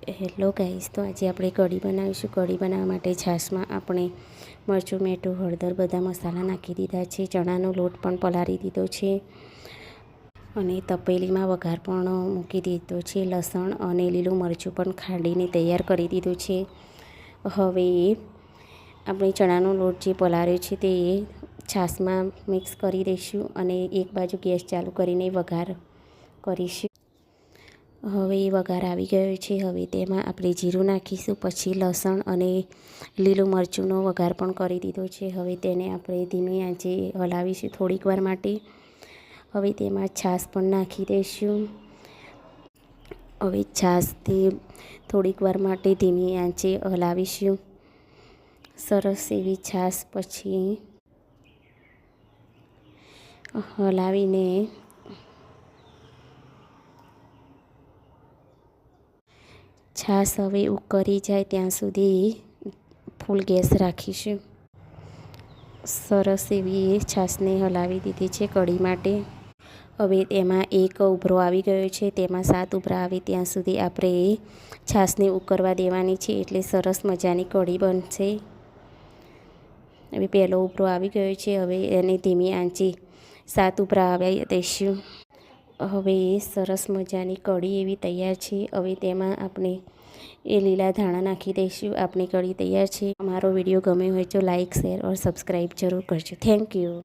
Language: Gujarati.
હેલો ગાઈસ, તો આજે આપણે કઢી બનાવીશું. કઢી બનાવવા માટે છાશમાં આપણે મરચું, મીઠું, હળદર બધા મસાલા નાખી દીધા છે. ચણાનો લોટ પણ પલાળી દીધો છે અને તપેલીમાં વઘાર પણ મૂકી દીધો છે. લસણ અને લીલું મરચું પણ ખાંડીને તૈયાર કરી દીધું છે. હવે આપણે ચણાનો લોટ જે પલાળ્યો છે તે છાશમાં મિક્સ કરી દઈશું અને એક બાજુ ગેસ ચાલુ કરીને વઘાર કરીશું. હવે વઘાર આવી ગયો છે. હવે તેમાં આપણે જીરું નાખીશું, પછી લસણ અને લીલું મરચુંનો વઘાર પણ કરી દીધો છે. હવે તેને આપણે ધીમી આંચે હલાવીશું થોડીક વાર માટે. હવે તેમાં છાશ પણ નાખી દઈશું. હવે છાશથી થોડીક વાર માટે ધીમી આંચે હલાવીશું. સરસ એવી છાશ પછી હલાવીને છાશ હવે ઉકળી જાય ત્યાં સુધી ફૂલ ગેસ રાખીશું. સરસ એવી છાશને હલાવી દીધી છે કઢી માટે. હવે તેમાં એક ઉભરો આવી ગયો છે. તેમાં 7 ઉભરા આવે ત્યાં સુધી આપણે છાશને ઉકળવા દેવાની છે, એટલે સરસ મજાની કઢી બનશે. હવે પહેલો ઉભરો આવી ગયો છે. હવે એને ધીમી આંચે 7 ઉભરા આવવા દઈશું. હવે સરસ મજાની કઢી એવી તૈયાર છે. હવે તેમાં આપણે લીલા ધાણા નાખી દઈશું. આપણી કઢી તૈયાર છે. અમારો વિડીયો ગમ્યો હોય તો લાઇક, શેર ઓર સબસ્ક્રાઈબ જરૂર કરજો. Thank you.